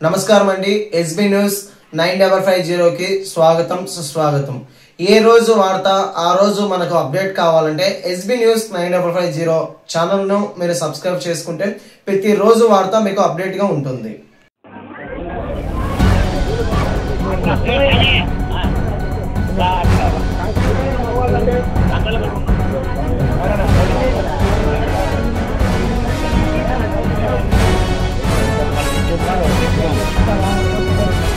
నమస్కారం అండి. SB news 9550కి స్వాగతం సుస్వాగతం. ఏ రోజు వార్త ఆ రోజు మనకు అప్డేట్ కావాలంటే ఎస్బీ న్యూస్ 9550 ఛానల్ను మీరు సబ్స్క్రైబ్ చేసుకుంటే ప్రతి రోజు వార్త మీకు అప్డేట్ గా ఉంటుంది.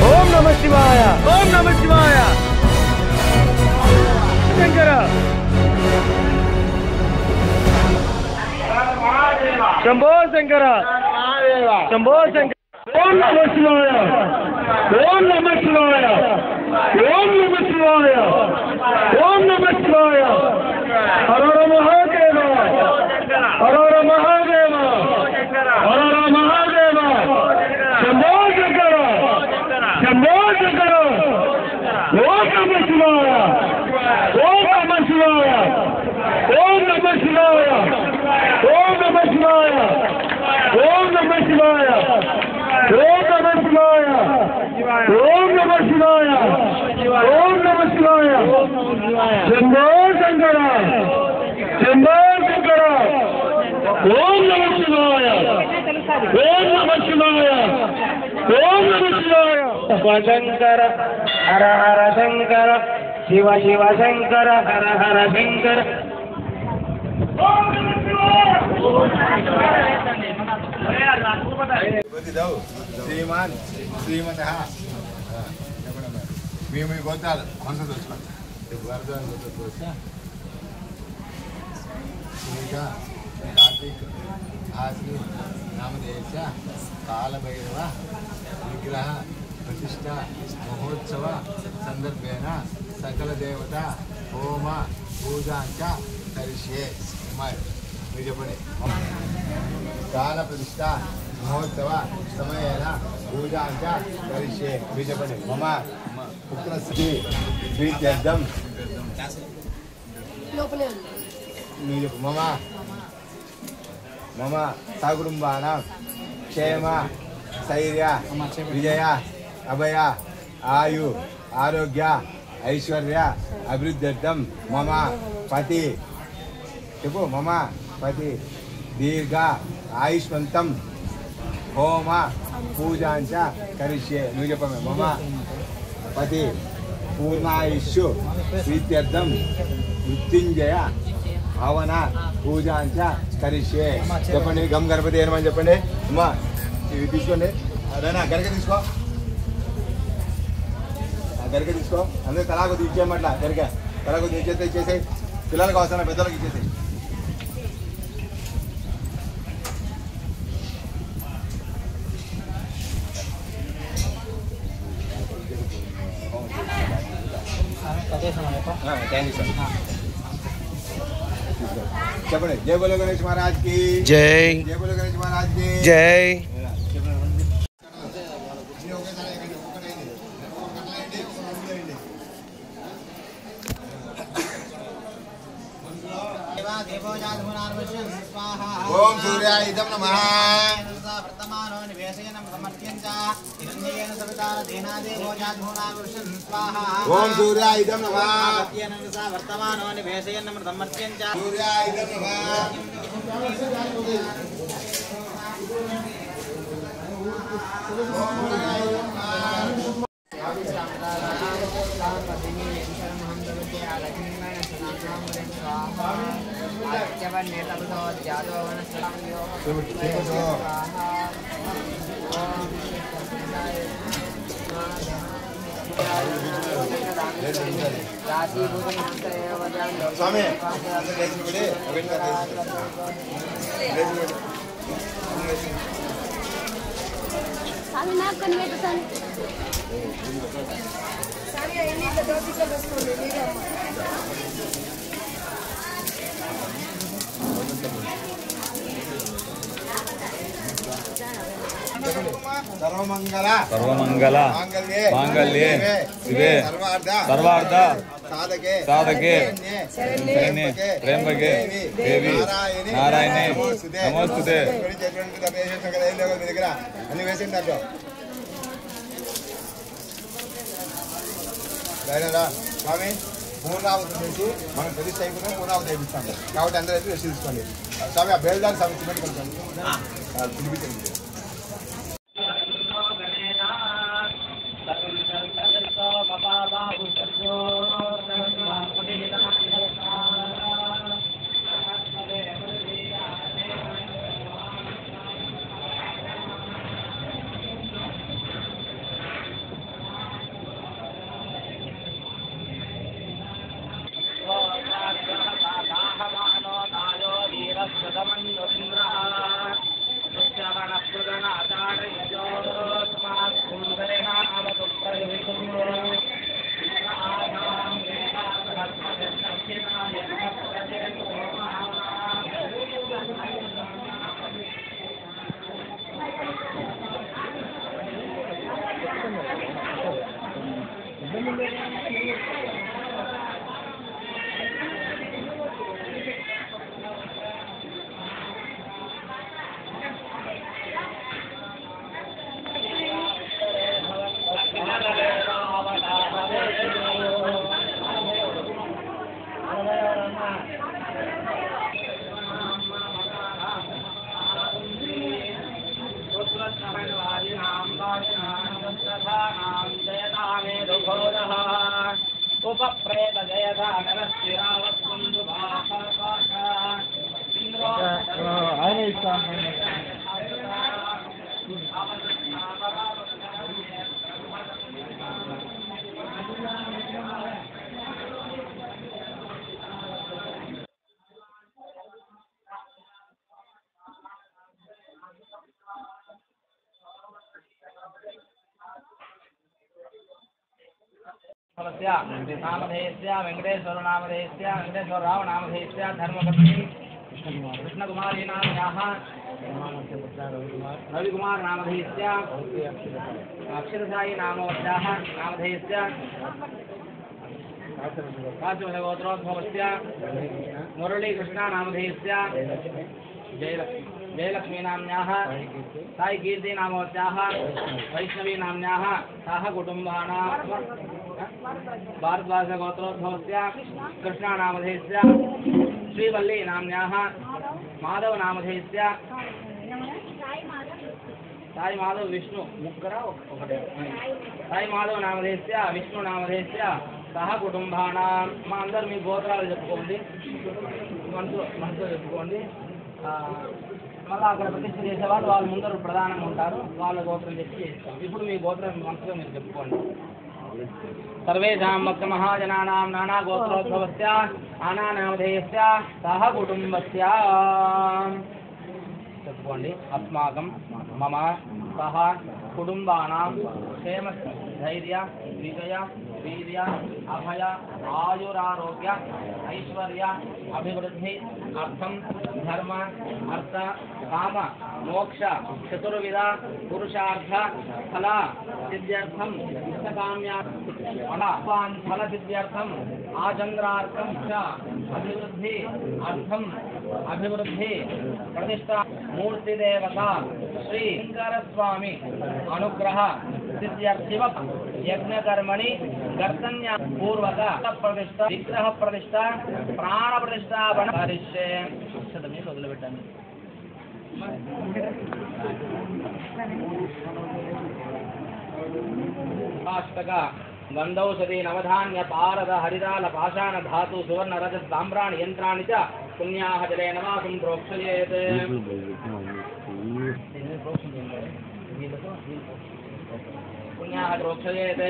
ఓం నమః శివాయ, ఓం నమః శివాయ. శంకర శంభో శంకర, శంభో శంకర. ఓం నమః శివాయ, ఓం నమః శివాయ, ఓం నమః శివాయ, ఓం నమః శివాయ. హర హర మహాదేవ, హర హర మహాదేవ, హర హర మహాదేవ. శంభో శంకర, శంభో శంకర. ఓం నమః శివాయ, ఓం నమః శివాయ, ఓం నమః శివాయ, ఓం నమః శివాయ, ఓం నమః శివాయ, ఓం నమః శివాయ, ఓం నమః శివాయ, ఓం నమః శివాయ. శంభో శంకర, శంభో శంకర. ఓం నమః శివాయ, ఓం నమః శివాయ, ఓం నమః శివాయ. శంకర హర హర శంకర, శివ శివ శంకర హర హర శంకర. శ్రీమాన్ శ్రీమత మేము గోత్రాలు మనసు తెలుసుకోండి. కార్తీక్ ఆశ్రీ నామదేశ కాలభైరవ విగ్రహ ప్రతిష్ట మహోత్సవ సందర్భేన సకల దేవత హోమ పూజాంచ కరిష్యే. మీరు చెప్పండి. కాల ప్రతిష్ట మహోత్సవ సమయేన పూజాంచ కరిష్యే. మీరు చెప్పండి. మమ పుత్రస్తి ప్రీత్యర్థం మీరు చెప్పు. మమ మమ సకుటుంబానాం క్షేమ స్థైర్య విజయ అభయ ఆయు ఆరోగ్య ఐశ్వర్య అభివృద్ధ్యర్థం మమ పతి చెప్పు. మమ పతి దీర్ఘ ఆయుష్మంతం హోమ పూజాంచ కరిష్యే. నువ్వు చెప్పమే. మమ పతి పూర్ణాయుష్యు ప్రీత్యర్థం మృత్యుంజయ భవన పూజాంచ కరిష్యే. చెప్పండి. గమ్ గణపతి ఏమని చెప్పండి. అమ్మా ఇవి తీసుకోండి. అదేనా గరిక తీసుకో, గరిక తీసుకో. అందరూ తలాకు ఇచ్చేయమట్లా. గరిక తలాకు ఇచ్చేసేయి. పిల్లలకు అవసరం, పెద్దలకు ఇచ్చేసేయి. చెప్పండి. జై బోలో గణేష్ మహారాజ్ కి జై. జై బోలో గణేష్ మహారాజ్ కి జై. ఓం సూర్యాయ ఇదం నమః. ఓం సూర్యాయ ఇదం నమః. సూర్యాయ ఇదం నమః. స్వామి सर्वमंगल सर्वमंगल मांगल्ये शिवे सर्वार्थ साधके शरण्ये त्र्यंबके देवी नारायणे नमोस्तुते అన్ని వేసింది అయినా స్వామి పూర్ణావతి చేసి మనం ప్రతిష్ట అయిపోయినా పూర్ణావతి అయిపిస్తాము కాబట్టి అందరూ అయితే రెస్ట్ తీసుకోండి స్వామి ఆ బేల్దాన్ని స్వామి సిమెంట్ కొంచెం పిలిపించండి नामधेयस्य वेंकटेश्वर नामधेयस्य वेंकटेश्वर राव नामधेयस्य धर्मपत्नी कृष्णकुमारी नाम्याः रविकुमार नामधेयस्य अक्षरसायी नामोक्ताः नामधेयस्य काचगोत्रोद्भवस्य मुरलीकृष्ण नामधेयस्य जयलक्ष्मी नाम्याः साई कीर्ति नामोक्ताः वैष्णवी नाम्याः ताः कुटुम्बानां भारद्वाज गोत्रोद्भवस्य कृष्णा नामधेयस्य श्रीवल्ली नाम्याः माधव नामधेयस्य साई माधव विष्णु मुग्गरा साई माधव नामधेयस्य विष्णु नामधेयस्य सह कुटुंबानां మా అందరూ మీ గోత్రాలు చెప్పుకోండి మనసు చెప్పుకోండి మళ్ళీ అక్కడ ప్రతిష్ఠ చేసే వాళ్ళు ముందర ప్రధానంగా ఉంటారు వాళ్ళ గోత్రం చెప్పి చేస్తాం ఇప్పుడు మీ గోత్రం మనసులో మీరు చెప్పుకోండి सर्वेषां भक्तमहाजनानां नानागोत्रोद्भवस्य नानानामधेयस्य सह कुटुम्बस्य చెప్పుకోండి अस्माकं मम सह कुटुम्बानां क्षेम धैर्य विजय वीर्य अभय आयुरारोग्य ऐश्वर्य अभिवृद्धि अर्थं धर्म अर्थ काम मोक्ष चतुर्विध पुरुषार्थ फल सिद्ध्यर्थं इष्टकाम्या फल सिद्ध्यर्थं आचंद्रार्थं च अभिवृद्धि अर्थं अभिवृद्धि प्रतिष्ठा मूर्ति देवता श्री शंकर स्वामी अनुग्रह सिद्ध्यर्थिव यज्ञकर्मणि गर्तन्या पूर्वक प्रतिष्ठा विग्रह प्रतिष्ठा प्राण प्रतिष्ठा करिष्ये शतमी वदिलिपेट्टानु अष्टक गंधौषधि नवधान्य पारद हरिदाल पाषाण धातु सुवर्ण रजत ताम्राणि यंत्राणि च पुण्याः जले नमासं प्रोक्षयेत् पुण्याः प्रोक्षयेत्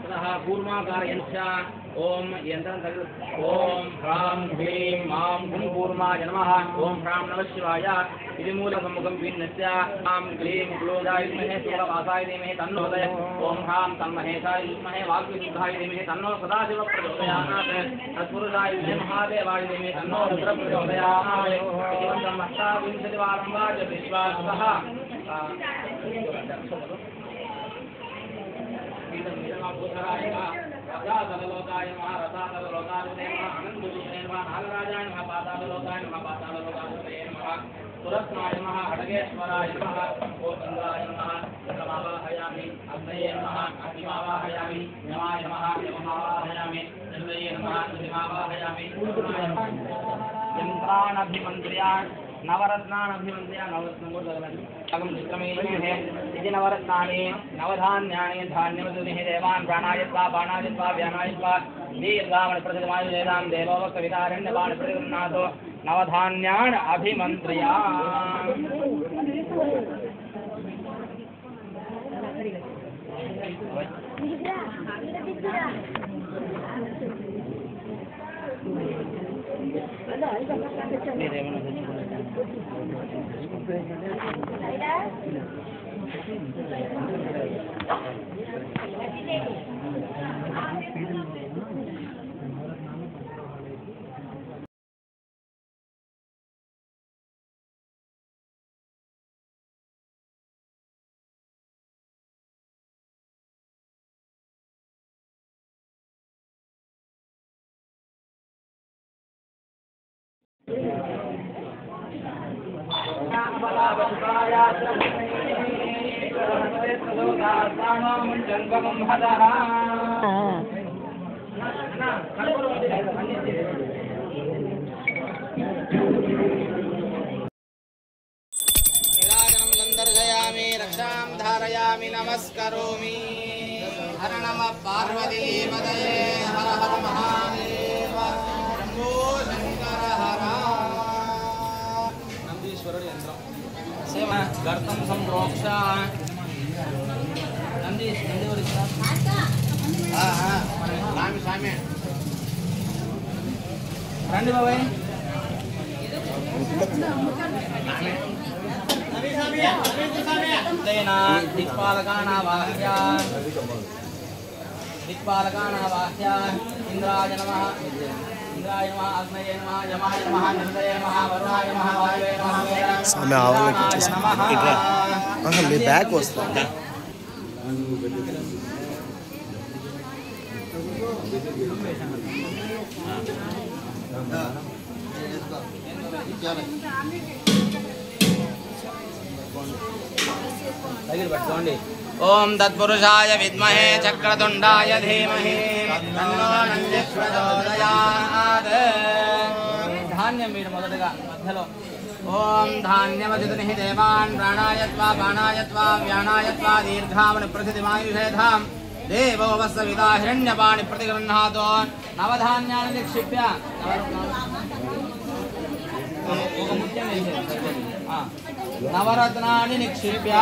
ततः कूर्माकारयञ्च ओम यंत्रं ओम ह्रां ह्रीं मां हुं कूर्माय नमः ओम ह्रां नमः शिवाय इति मूलसम्मुखं भिन्नस्य ह्रां क्लीं क्लोदाय विद्महे सूलवासाय धीमहि तन्नो प्रचोदयात् ओम ह्रां तन्महेशाय विद्महे वाग्विशुद्धाय धीमहि तन्नो सदाशिवः प्रचोदयात् तत्पुरुषाय विद्महे महादेवाय धीमहि तन्नो रुद्रः प्रचोदयात् एवं अष्टाविंशतिवारं वाच विश्वासः रथातलोकाय नमः रथातलोकाय नमः अनन्तविष्णवे नमः नागराजाय नमः पाताललोकाय नमः पाताललोकाय नमः सुरत्नाय नमः खड्गेश्वराय नमः ओम इंद्राय नमः नमावाहयामि अग्नये नमः अग्निमावाहयामि यमाय नमः यममावाहयामि चन्द्रये नमः चन्द्रमावाहयामि यन्त्रानभिमन्त्र्यान् नवरत्नानभिमन्त्र्यान् नवरत्नगोदरगम् चित्रमेः इति नवरत्नानि नवधान्यानि धान्यमधुनिः देवान् प्राणायत्वा बाणायत्वा व्यानायत्वा दीर्घामणिप्रतिमायुधेदां देवोवक्तवितारण्यबाणप्रतिगृह्णातो नवधान्यान् अभिमन्त्र्यान् संदर्शयामि रक्षां धारयामि नमस्करोमि हर नमः पार्वतीपतये हर हर महादेव शंभो शंकर हर नंदीश्वरुడి యంత్రం సేవ గర్తం సంప్రోక్ష నందీశ్వరుడి స్వామి స్వామి రండి బాబాయ్ दिक्पालकानावाह्यान् इंद्राय नमः अग्नये नमः यमाय नमः निन्दये नमः वरुणाय नमः वायवे नमः మీ బ్యాక్ వస్తుంది ओम तत्पुरुषाय विद्महे चक्रतुंडाय धीमहि तन्नो नन्दिः प्रचोदयात् धान्यं वीड మొదటగా మధ్యలో ओम धान्यमदितनिः देवान् प्राणायत्वा बाणायत्वा व्यानायत्वा दीर्घामणि प्रथितिमायुषेधां देवो वस्सविता हिरण्यपाणि प्रतिगृह्णातो नवधान्यानि निक्षिप्य नवरत्नानि निक्षिप्य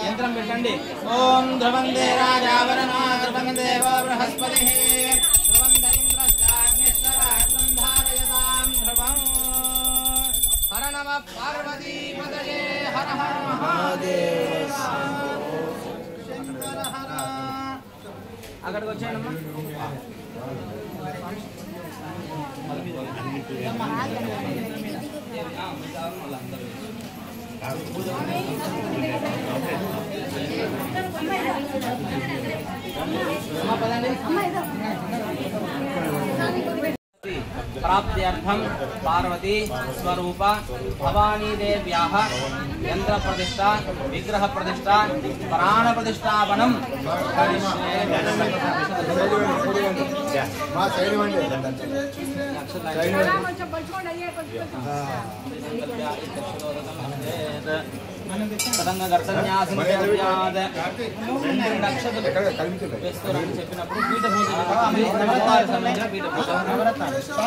यंत्रं పెట్టండి ओम ध्रुवंदे राजावरणा ध्रुवं देवो बृहस्पतिः ध्रुवं इंद्रश्चाग्निश्वराष्ट्रं धारयतां ध्रुवं हर नमः पार्वतीपतये हर हर महादेव शंकर हर అక్కడికి వచ్చేయండి प्राप्त्यर्थं पार्वती स्वरूप भवानी देव्याः यंत्र प्रतिष्ठा विग्रह प्रतिष्ठा प्राण प्रतिष्ठापनं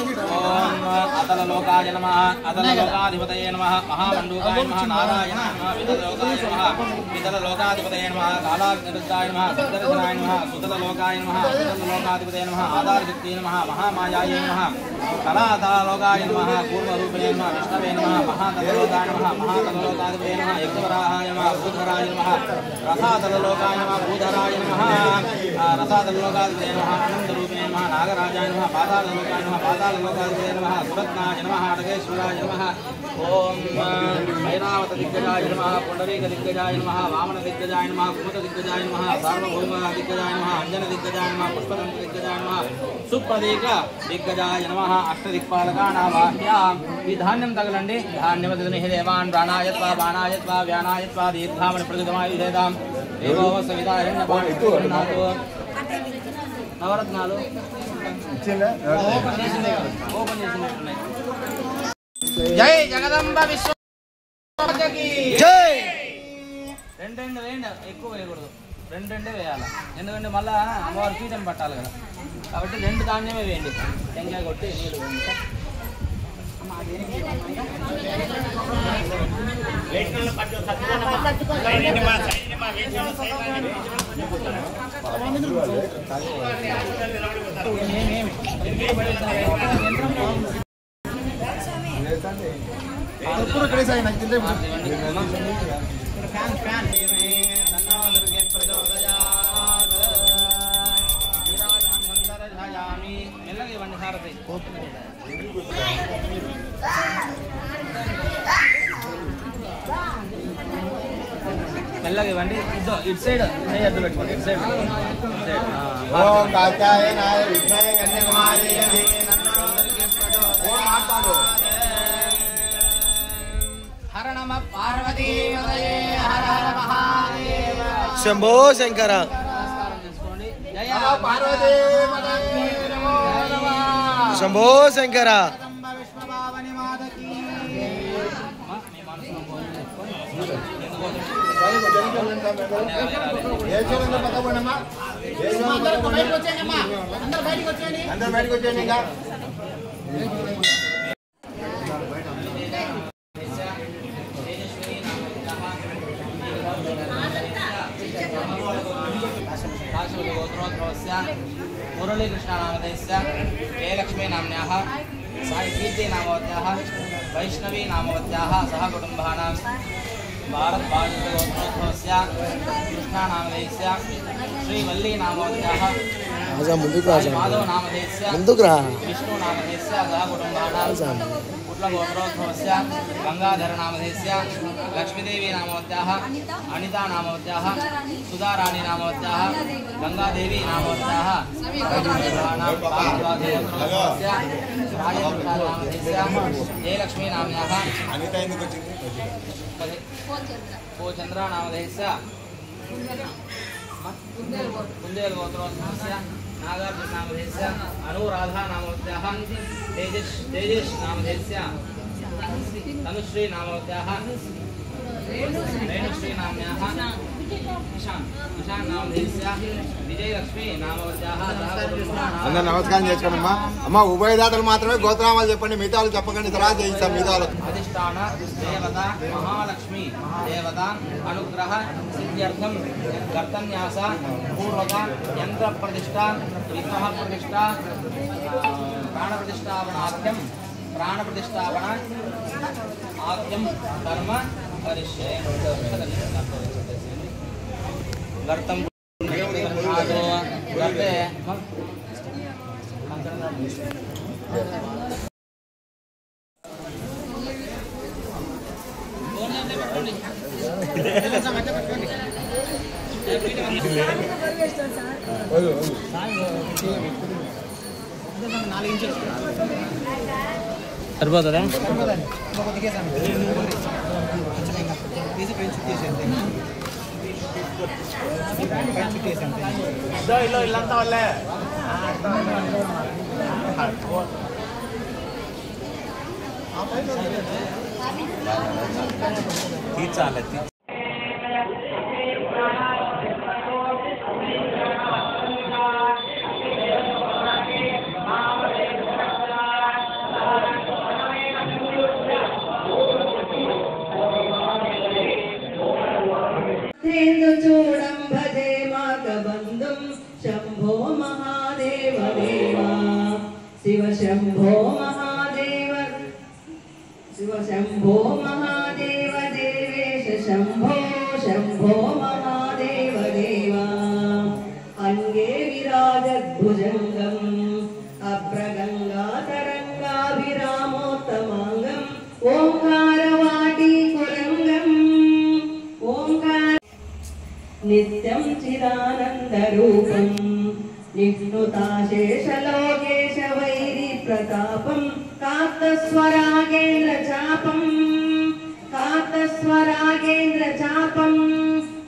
अतल लोकाय नमः अतल लोकाधिपतये नमः महामंडूकाय नमः नारायण नमः वितल लोकाय नमः वितल लोकाधिपतये नमः कालाग्निरुद्धाय नमः सुदर्शनाय नमः सुतल लोकाय नमः सुतल लोकाधिपतये नमः आधारशक्तिये नमः महामायायै नमः कलातल लोकाय नमः पूर्वरूपिणे नमः विष्णवे नमः महातल लोकाय नमः महातल लोकाधिपतये नमः यज्ञवराहाय नमः भूधराय नमः रसातल लोकाय नमः भूधराय नमः रसातल लोकाधिपतये नमः आनंदरूपिणे नमः नागराजाय नमः पाताललोकाय नमः पाताललोकाय नमः सुरत्नाय नमः अटकेश्वराय नमः ओम ऐरावत दिग्गजाय नमः पुंडरीक दिग्गजाय नमः वामन दिग्गजाय नमः कुमुद दिग्गजाय नमः सार्वभौम दिग्गजाय नमः अंजन दिग्गजाय नमः पुष्पदंत दिग्गजाय नमः सुप्रदीक दिग्गजाय नमः अष्टदिक्पालकानावाह्या ఈ ధాన్యం తగలండి ధాన్యవదని దేవాన్ ప్రాణాయత్వా బాణాయత్వా వ్యానాయత్వా దీర్ఘామని ప్రతిదమాయుధేదాం ఏవో సవిదాయన్న బాణితునాతో నవరత్నాలు ఓపెన్ చేసినట్టున్నాయి జై జగదంబ విశ్వకి జై. రెండు వేయండి, ఎక్కువ వేయకూడదు, రెండు వేయాలి. ఎందుకంటే మళ్ళీ అమ్మవారి పీఠం పట్టాలి కదా, కాబట్టి 2 ధాన్యమే వేయండి. టెంకాయ కొట్టి నీళ్ళు వేయండి. మెల్లగా ఇవ్వండి సారథి. మెల్లగా ఇవ్వండి. ఇటు సైడ్ అడ్డు పెట్టుకోండి. ఇటు సైడ్ ఓం కాత్యాయనాయ విద్మహే కన్యకుమారీ హర నమ పార్వతీ హర హర మహాదేవ. శంభో శంకర. నమస్కారం చేసుకోండి. జయ పార్వతీ శంభో శంకర. విష్ణుభావని మాధకి. అందరు బయటకు వచ్చేయండి. ఇంకా मुरलीकृष्णनामधेयस्य जयलक्ष्मी नाम्न्याः साईकीर्ति नामवत्याः वैष्णवी नामवत्याः सह कुटुम्बानां भारतभारतगोत्रोद्भवस्य कृष्णानामधेयस्य श्रीवल्ली नामवत्याः माधव नामधेयस्य विष्णु नामधेयस्य सह कुटुम्बानां कुट्लगोत्रोद्भवस्य गंगाधर नामधेयस्य लक्ष्मीदेवी नामवत्याः अनिता नामवत्याः सुधाराणी नामवत्याः गंगादेवी नामवत्याः जयलक्ष्मी नाम्न्याः అనిత ఎందుకు వచ్చింది? चंद्रा नामधेयस्य कुंदेल गोत्रोद्भवस्य नागार्जुन नामधेयस्य अनुराधा नामवत्याः तेजस नामधेयस्य तनुश्री नामवत्याः रेणुश्री नाम्न्याः ईशान नामधेयस्य विजयलक्ष्मी नामवत्याः అందరు నమస్కారం చేసుకోండమ్మా. అమ్మ ఉభయదాతలు మాత్రమే గోత్రనామాలు చెప్పండి, మిగతా వాళ్ళు చెప్పకండి. తర్వాత చేయిస్తాం మిగతా వాళ్ళకి. अधिष्ठान देवता महालक्ष्मी देवता अनुग्रह सिद्ध्यर्थम कर्तन्यास पूर्वक यंत्र प्रतिष्ठा विग्रह प्रतिष्ठा प्राण प्रतिष्ठापनार्थम प्राण प्रतिष्ठापन आद्यम कर्म करिष्ये. गर्तम गर्ते సరిపోతుందా? ఇల్లంతా వాళ్ళే తీర్చాలి. చూడం భజే మాకబంధుం శంభో మహాదేవ దేవా శివ శంభో మహాదేవ శివ శంభో మహాదేవ దేవేశ శంభో శంభో మహాదేవ దేవా అంగే విరాజద్భుజంగం सच्चिदानन्दरूपम् निष्णुताशेषलोकेश वैरी प्रतापं कातस्वरागेन्द्रचापं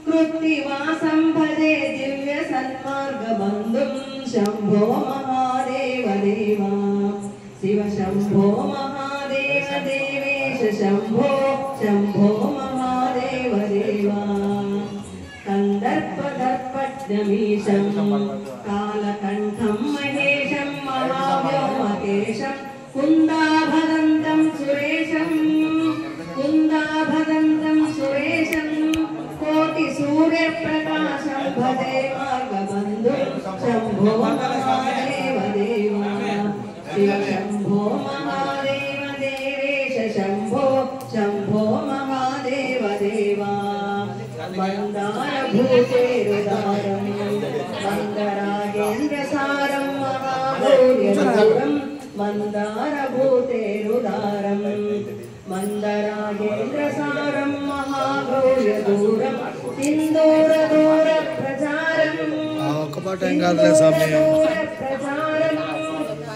कृत्तिवासं भजे दिव्य सन्मार्गबन्धुं शम्भो महादेव देवा शिव शम्भो महादेव देवेश शम्भो शम्भो महादेव देवा कन्दर्पदर्पज्ञमीशं कालकण्ठं महेशं महाव्योमकेशं कुन्दाभदन्तं सुरेशं कोटिसूर्यप्रकाशं भजे मार्गबन्धुं शम्भो महादेव देवा शिव शम्भो महादेव देवेश शम्भो शम्भो महादेव देवा मन्दारभूतेरुदारं मन्दरागेन्द्रसारं महागौर्यदूरं मन्दारभूतेरुदारं मन्दरागेन्द्रसारं महागौर्यदूरं सिन्दूरदूरप्रचारं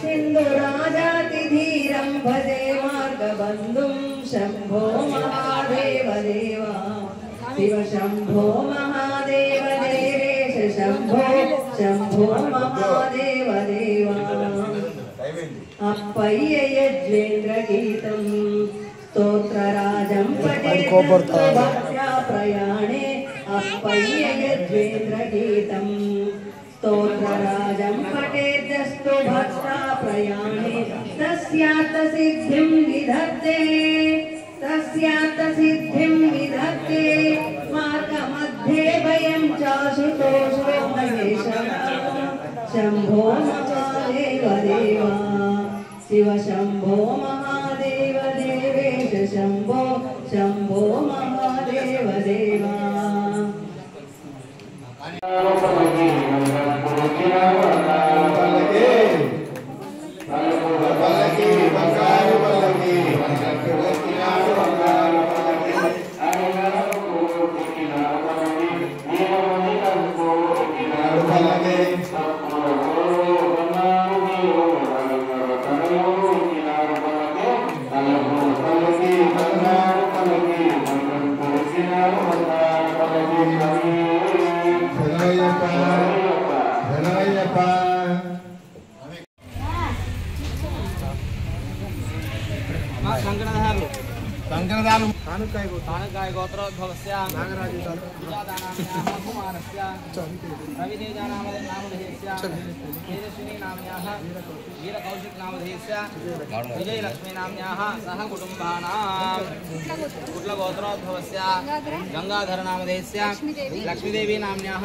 सिन्दूराजातिधीरं भजे मार्गबन्धुं शम्भो महादेव देवा शिव शम्भो महादेव देवेश शम्भो शम्भो महादेव देवा अप्पय्य यज्वेन्द्रगीतं स्तोत्रराजं भक्त्या प्रयाणे अप्पय्य यज्वेन्द्रगीतं स्तोत्रराजं पठेद्यस्तु भक्त्या प्रयाणे तस्यात् सिद्धिं विधत्ते मार्गमध्ये वयं चाशुतोषो महेशः शम्भो महादेव देवा शिव शम्भो महादेव देवेश शम्भो शम्भो महादेव देवा कानुकाय गोत्रोद्भवस्य कुमारस्य रवितेजानामधेयस्य तेजस्विनी नाम्न्याः वीरकौशिक नामधेयस्य विजयलक्ष्मी नाम्न्याः सह कुटुम्बानां कुट्लगोत्रोद्भवस्य गंगाधर नामधेयस्य लक्ष्मीदेवी नाम्न्याः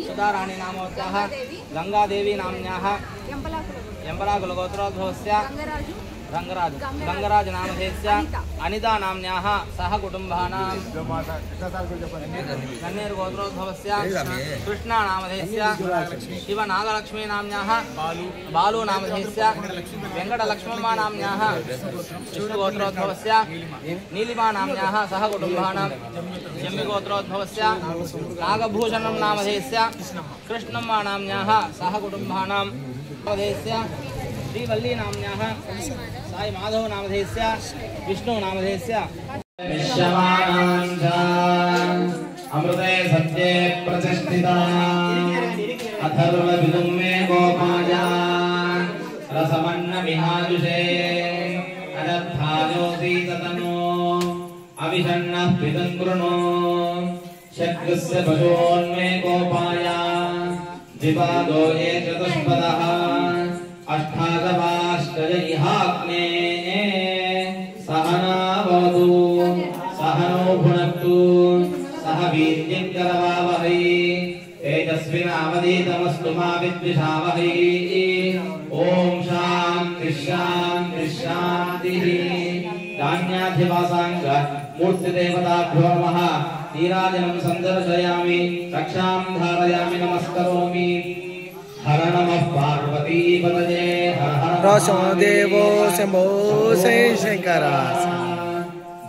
सुधाराणी नामोक्ताः गंगादेवी नाम्न्याः यंबलाकुलगोत्रोद्भवस्य गंगराज नामधेयस्य अनिता नाम्न्याः सह कुटुम्बानां कन्नेर गोत्रोद्भवस्य कृष्णा नामधेयस्य शिव नागलक्ष्मी नाम्न्याः बालू नामधेयस्य वेंकटलक्ष्मम्मा नाम्न्याः विष्णुगोत्रोद्भवस्य नीलिमा नाम्न्याः सह कुटुम्बानां जम्बिगोत्रोद्भवस्य नागभूषणं नामधेयस्य कृष्णम्मा नाम्न्याः सह कुटुम्बानां नामधेयस्य श्रीवल्ली नाम्न्याः साई माधव नामधेयस्य विष्णु नामधेयस्य अमृते सत्ये प्रतिष्ठिता अथर्वविदुं मे गोपाया रसमन्न विहाजुषे अनर्थायोऽसि ततनो अविषण्णः पितं कृणो शक्रस्य पशोन्मे गोपाया द्विपादो ये चतुष्पदः अष्टादवाष्टय इहाग्ने सहना भवतु सहनो भुनक्तु सह वीर्यङ्करवावहै तेजस्विनावधीतमस्तु मा विद्विषावहै ॐ शान्तिः शान्तिः शान्तिः धान्याधिवासाङ्ग मूर्तिदेवताभ्यो नमः नीराजनं सन्दर्शयामि रक्षां धारयामि नमस्करोमि हर नमः पार्वतीपतये हर हर देवो शंभो शंकर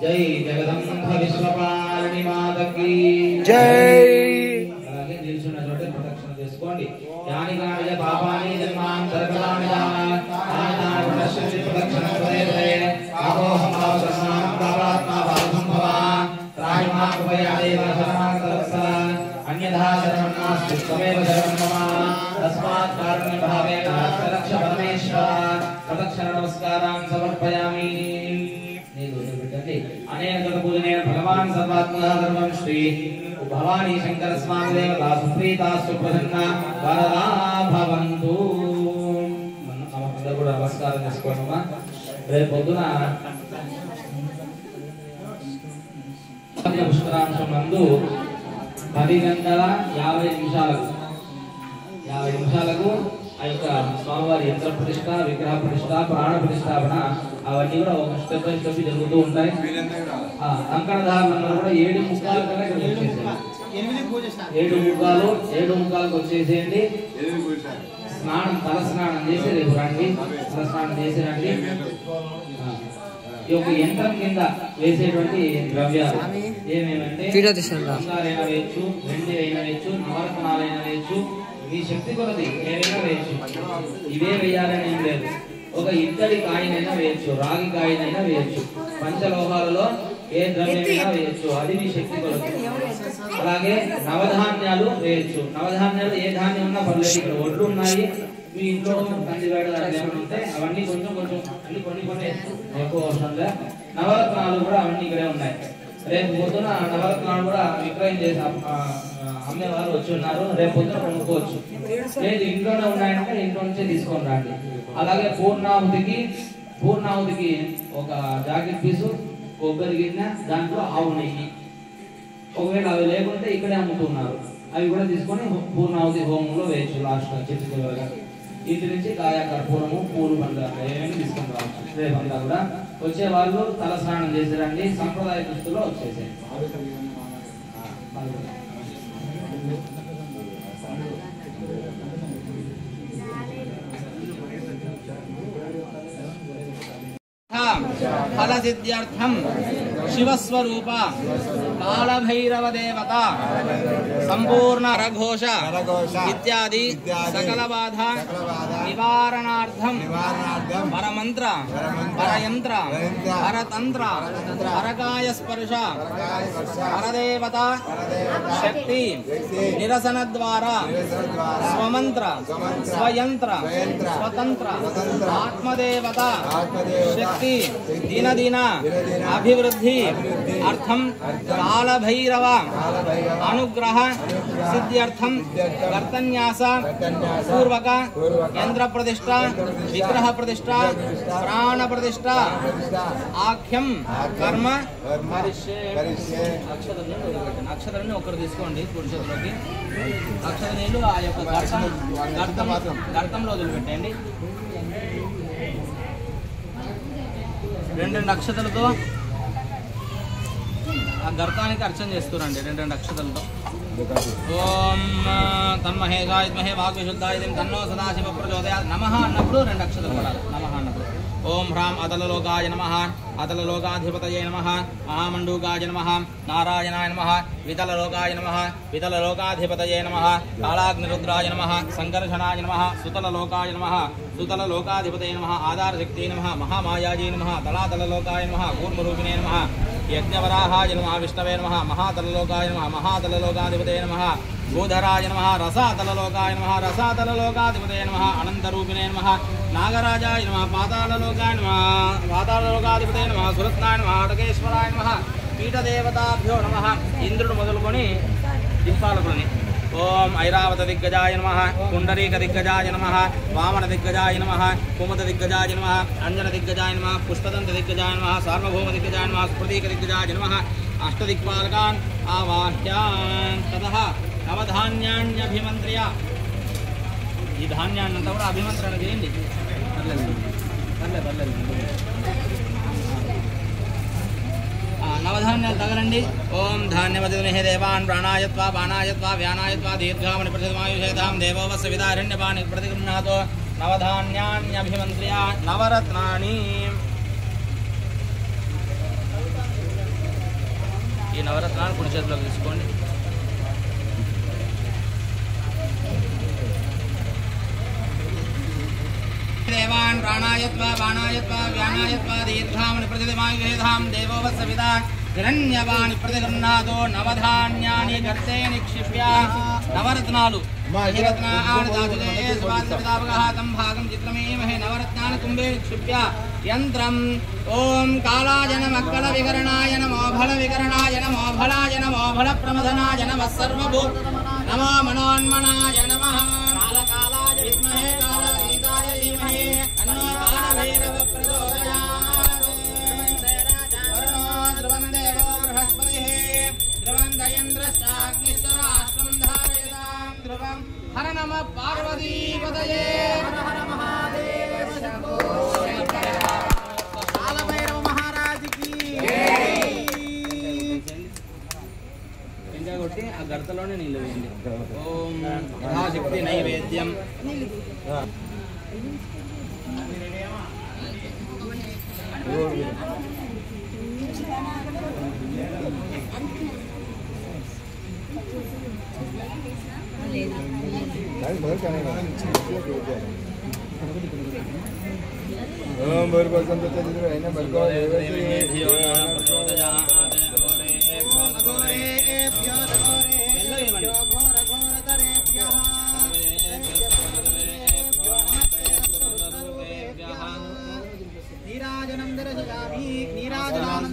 जय जगदम्ब विश्वपालिनी माता की जय। అలాగే నిల్చున్న చేసుకోండి. యాని కాని పాపాని జన్మాంతరకృతాని తాని పశ్యతి ప్రదక్షిణం కృతే ఆపోహం భావస్నానం ప్రాప్తాత్మా భావసంభవ త్రాయమా కృపయా దేవ శరణాగతవత్స అన్యథా శరణం నాస్తి త్వమేవ శరణం మమ తస్మాత్ కారుణ్య భావేన రక్ష పరమేశ్వర ప్రదక్షిణ నమస్కారాన్ సమర్పయామి. అనేక పూజనే భగవాన్ సర్వాత్మన ధర్మం శ్రీ భవానీ శంకర స్వామి దేవతా సుప్రీతా సుప్రసన్న వరదా భవంతు. అందరూ కూడా నమస్కారం చేసుకోవడమా. రేపు పొద్దున పుష్కరాంశం నందు 10:50 ఆ యొక్క స్వామివారి యంత్ర ప్రతిష్ట, విగ్రహ ప్రతిష్ట, ప్రాణ ప్రతిష్టాపన అవన్నీ కూడా ఒక స్టెప్ బై స్టెప్ జరుగుతూ ఉంటాయి. కంకణధారులందరూ కూడా 7:45 కల్లా ఇక్కడ వచ్చేసేయండి. 7:45కు వచ్చేసేయండి. స్నానం తల స్నానం చేసి రేపు రండి. తల స్నానం చేసి రండి. ఈ యొక్క యంత్రం కింద వేసేటువంటి ద్రవ్యాలు ఏమేమంటే బంగారైనా వేయచ్చు, వెండి అయినా వేయచ్చు, నవరత్నాలైనా వేయచ్చు, మీ శక్తి కొలది ఏమైనా వేయచ్చు. ఇవే వేయాలని ఏం లేదు. ఒక ఇత్తడి కాయనైనా వేయచ్చు, రాగి కాయనైనా వేయచ్చు, పంచలోహాలలో ఏ ద్రవ్యమైనా వేయచ్చు, అది మీ శక్తి కొలది. అలాగే నవధాన్యాలు వేయచ్చు. నవధాన్యాలు ఏ ధాన్యం ఉన్నా పర్లేదు. ఇక్కడ ఒడ్లు ఉన్నాయి, మీ ఇంట్లో కందివేడ ఏమైనా ఉంటే అవన్నీ కొంచెం అన్ని కొన్ని ఎక్కువ అవసరం లేదు. నవరత్నాలు కూడా అవన్నీ ఇక్కడే ఉన్నాయి. రేపు పొద్దున నవరత్నాలు కూడా విక్రయం చేసి అమ్మేవారు వచ్చి ఉన్నారు. రేపు పొద్దున కొనుక్కోవచ్చు. లేదు ఇంట్లోనే ఉన్నాయంటే ఇంట్లో నుంచే తీసుకొని రండి. అలాగే పూర్ణాహుతికి ఒక జాకెట్ పీసు, కొబ్బరి గిన్నె, దాంట్లో ఆవు నెయ్యి. ఒకవేళ అవి లేకుంటే ఇక్కడే అమ్ముతున్నారు. అవి కూడా తీసుకొని పూర్ణాహుతి హోమంలో వేయచ్చు. లాస్ట్ చివరిగా ఇంటి నుంచి కాయ కర్పూరము, పూలు, పండ్లు ఏమేమి తీసుకొని రావచ్చు. రేపంతా కూడా వచ్చే వాళ్ళు తల స్నానం చేసి రండి. సంప్రదాయ దుస్తుల్లో వచ్చేసేయండి. ఫల సిద్ధ్యర్థం శివస్వరూప కాళభైరవ దేవత సంపూర్ణ రఘోష ఇత్యాది సకల బాధ నివారణార్థం పరమంత్ర, పరయంత్ర, పరతంత్ర, పరకాయ స్పర్శ, పరదేవత శక్తి నిరసన ద్వారా స్వమంత్ర, స్వయంత్ర, స్వతంత్ర, ఆత్మదేవత శక్తి దినదిన అభివృద్ధి అర్థం కాళభైరవ అనుగ్రహ సిద్ధ్యర్థం కర్తన్యాస పూర్వక యంత్ర ప్రతిష్ఠ, విగ్రహ ప్రతిష్ఠ, ప్రాణ ప్రతిష్ఠ ఆఖ్యం కర్మ అక్షరాన్ని ఒకరు తీసుకోండి. పురుషులకి అక్షర నీళ్ళు ఆ యొక్క గర్తంలో వదిలిపెట్టండి. 2 అక్షతలతో ఆ గర్తానికి అర్చన చేస్తురండి. 2 అక్షతలతో ఓం తన్మహేషాయ విద్మహే వాగ్విశుద్ధాయ ధీమహి తన్నో సదాశివ ప్రచోదయాత్. నమః అన్నప్పుడు 2 అక్షతలు పడాలి. నమః అన్నప్పుడు ఓం హ్రాం అతలలోకాయ నమః, అతలలోకాధిపతయే నమః, మహామండూకాయ నమః, నారాయణాయ నమః, వితలలోకాయ నమః, వితలలోకాధిపతయే నమః, కాళాగ్నిరుద్రాయ నమః, సంకర్షణాయ నమః, సుతలలోకాయ నమః, సుతలలోకాధిపతయే నమః, ఆధారశక్తే నమః, మహామాయాజే నమః, తలాతలలోకాయ నమః, కూర్మరూపిణే నమః, యజ్ఞవరాహాయ నమః, విష్ణవే నమః, మహాతలలోకాయ నమః, మహాతలలోకాధిపతయే నమః, గోధరాయ నమః, రసాతలలోకాయ నమః, రసాతలలోకాధిపతయే నమః, అనంతరూపిణే నమః, నాగరాజాయ నమః, పాతాళలోకాయ నమః, పాతాళలోకాధిపతయే నమః, సురత్నాయ నమః, అటకేశ్వరాయ నమః, పీఠదేవతాభ్యో నమః. ఇంద్రుడు మొదలుకొని దిక్పాలకులని ఓం ఐరావత దిగ్గజాయ నమః, పుండరీక దిగ్గజాయ నమః, వామన దిగ్గజాయ నమః, కుముద దిగ్గజాయ నమః, అంజన దిగ్గజాయ నమః, పుష్పదంత దిగ్గజాయ నమః, సార్వభౌమ దిగ్గజాయ నమః, స్ఫృతిక దిగ్గజాయ నమః. అష్టదిక్పాలకాన్ ఆవాహ్యాన్ తతః నవధాన్యాన్యభిమంత్ర్య. ఈ ధాన్యాన్నంతా కూడా అభిమంత్రణ చేయండి. పర్లేదు నవధాన్యాలు తగలండి. ఓం ధాన్యవతిమహే దేవాన్ ప్రాణాయత్వా బాణాయత్వా వ్యానాయత్వా దీర్ఘామణి ప్రతిమాయుషేతాం దేవోవస్య విదారణ్యపాణి ప్రతిగృహ్ణాతో నవధాన్యాన్యభిమంత్ర్య. నవరత్నాని. ఈ నవరత్నాలు కుడి చేతిలోకి తీసుకోండి. प्राणायत्वा बाणायत्वा व्यानायत्वा दीर्घामनि प्रतिदिमायुधेधां देवो वत्सविता हिरण्यवाणि प्रतिगृह्णातो नवधान्यानि गर्ते निक्षिप्य नवरत्नालु भागं चित्रमेमहे नवरत्नानि कुम्भे निक्षिप्य यन्त्रम् ॐ कालाय नमः कलविकरणाय नमो फलविकरणाय नमो फलाय नमो फलप्रमदनाय नमः सर्वभूत नमो मनोन्मनाय नमः कालकालाय विद्महे कालवेदाय धीमहि तन्नो कालभैरवः प्रचोदयात् वरुणो ध्रुवं देवो बृहस्पतिः ध्रुवं दयन्द्रश्चाग्निश्च राष्ट्रं धारयतां ध्रुवं हर नमः पार्वतीपतये हर हर महादेव शंभो कालभैरव महाराज की కొట్టి ఆ గర్తలోనే నీళ్ళు వేయండి. ఓం మహాశక్తి నైవేద్యం. ఓం భర్గవసంత చంద్రైన భర్గవ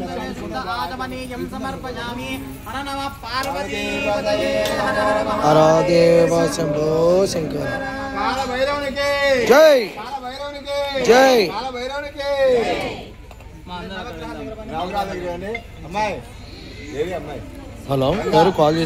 नीराजनानंदरसुताजमनीयं समर्पयामि हर नमः पार्वतीपतये हर हर हरदेव शंभो शंकर కాల భైరవునికి జై కాల భైరవునికి జై కాల భైరవునికి మా అందరం నవగ్రహాల దగ్గర అమ్మాయి ఏది అమ్మాయి హలో ఎవరు కాల్